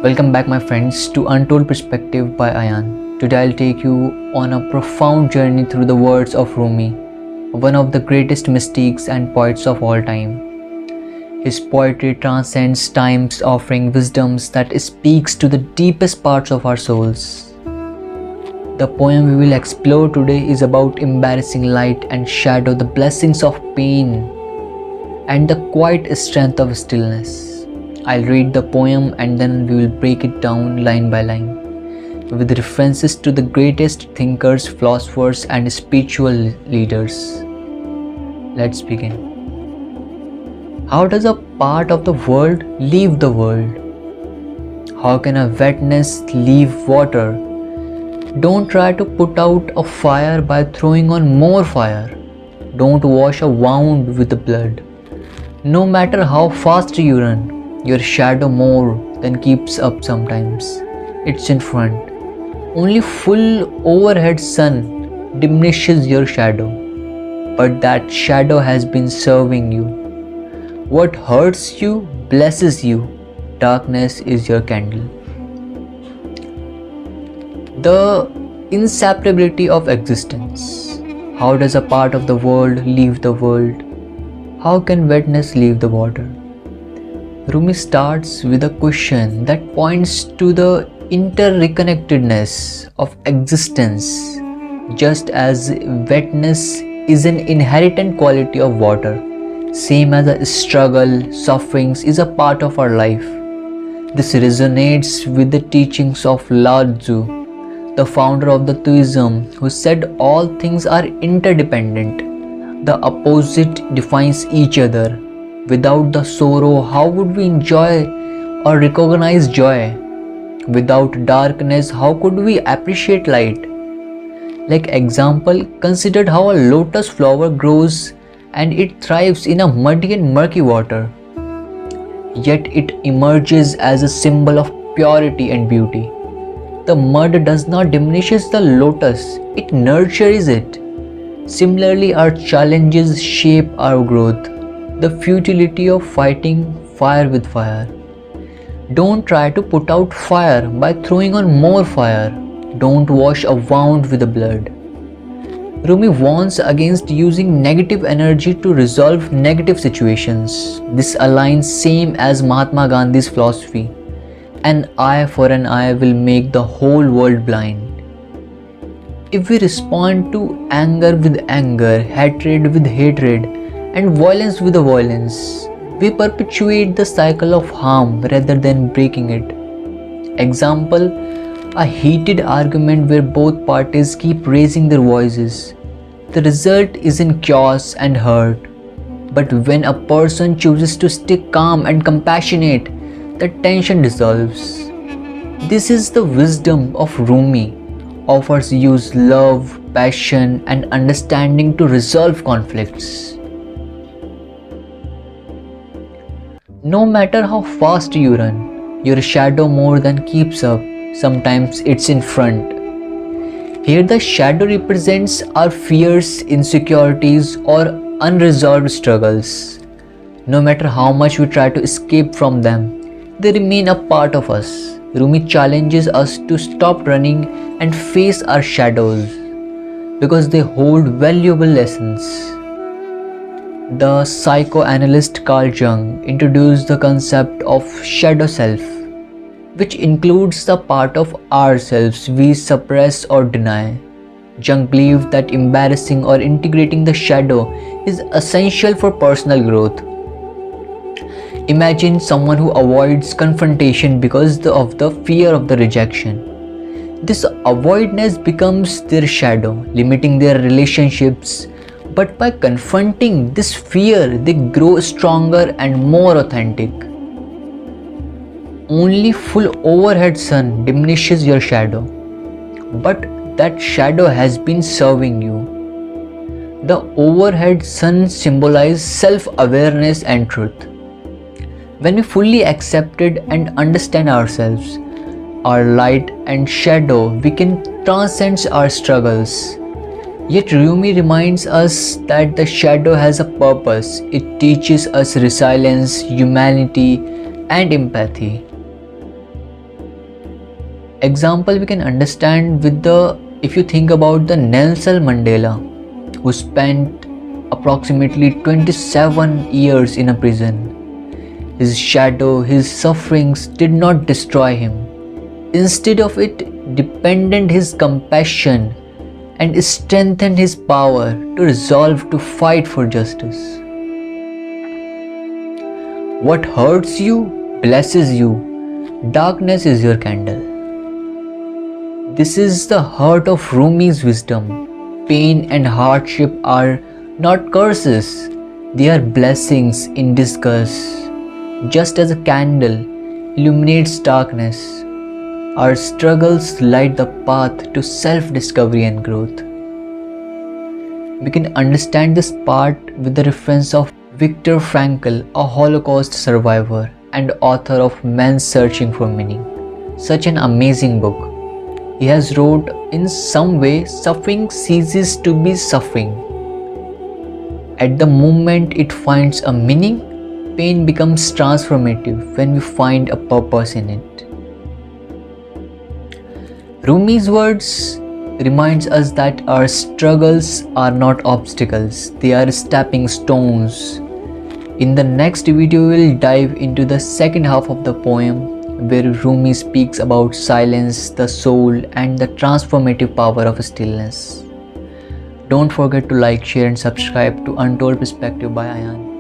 Welcome back, my friends, to Untold Perspective by Ayan. Today I'll take you on a profound journey through the words of Rumi, one of the greatest mystics and poets of all time. His poetry transcends times, offering wisdoms that speaks to the deepest parts of our souls. The poem we will explore today is about embarrassing light and shadow, the blessings of pain, and the quiet strength of stillness. I'll read the poem and then we will break it down line by line, with references to the greatest thinkers, philosophers, and spiritual leaders. Let's begin. How does a part of the world leave the world? How can a wetness leave water? Don't try to put out a fire by throwing on more fire. Don't wash a wound with the blood. No matter how fast you run, your shadow more than keeps up sometimes. It's in front. Only full overhead sun diminishes your shadow, but that shadow has been serving you. What hurts you blesses you. Darkness is your candle. The inseparability of existence. How does a part of the world leave the world? How can wetness leave the water? Rumi starts with a question that points to the interconnectedness of existence, just as wetness is an inherent quality of water, same as a struggle, sufferings is a part of our life. This resonates with the teachings of Lao Tzu, the founder of the Taoism, who said all things are interdependent. The opposite defines each other. Without the sorrow, how would we enjoy or recognize joy? Without darkness, how could we appreciate light? Like example, consider how a lotus flower grows and it thrives in a muddy and murky water. Yet it emerges as a symbol of purity and beauty. The mud does not diminishes the lotus, it nurtures it. Similarly, our challenges shape our growth. The futility of fighting fire with fire. Don't try to put out fire by throwing on more fire. Don't wash a wound with the blood. Rumi warns against using negative energy to resolve negative situations. This aligns same as Mahatma Gandhi's philosophy. An eye for an eye will make the whole world blind. If we respond to anger with anger, hatred with hatred, and violence with violence, we perpetuate the cycle of harm rather than breaking it. Example, a heated argument where both parties keep raising their voices. The result is in chaos and hurt. But when a person chooses to stay calm and compassionate, the tension dissolves. This is the wisdom of Rumi. Offers use love, passion, and understanding to resolve conflicts. No matter how fast you run, your shadow more than keeps up. Sometimes it's in front. Here the shadow represents our fears, insecurities, or unresolved struggles. No matter how much we try to escape from them, they remain a part of us. Rumi challenges us to stop running and face our shadows because they hold valuable lessons. The psychoanalyst Carl Jung introduced the concept of shadow self, which includes the part of ourselves we suppress or deny. Jung believed that embarrassing or integrating the shadow is essential for personal growth. Imagine someone who avoids confrontation because of the fear of the rejection. This avoidance becomes their shadow, limiting their relationships. But by confronting this fear, they grow stronger and more authentic. Only full overhead sun diminishes your shadow, but that shadow has been serving you. The overhead sun symbolizes self-awareness and truth. When we fully accepted and understand ourselves, our light and shadow, we can transcend our struggles. Yet Rumi reminds us that the shadow has a purpose. It teaches us resilience, humanity, and empathy. example we can understand with the, if you think about the Nelson Mandela, who spent approximately 27 years in a prison. His shadow, his sufferings did not destroy him. Instead of it, deepened his compassion and strengthened his power to resolve to fight for justice. What hurts you blesses you. Darkness is your candle. This is the heart of Rumi's wisdom. Pain and hardship are not curses, they are blessings in disguise. Just as a candle illuminates darkness, our struggles light the path to self-discovery and growth. We can understand this part with the reference of Viktor Frankl, a Holocaust survivor and author of Man's Searching for Meaning. Such an amazing book. He has wrote, in some way, suffering ceases to be suffering. At the moment it finds a meaning, pain becomes transformative when we find a purpose in it. Rumi's words reminds us that our struggles are not obstacles, they are stepping stones. In the next video, we will dive into the second half of the poem, where Rumi speaks about silence, the soul, and the transformative power of stillness. Don't forget to like, share, and subscribe to Untold Perspective by Ayan.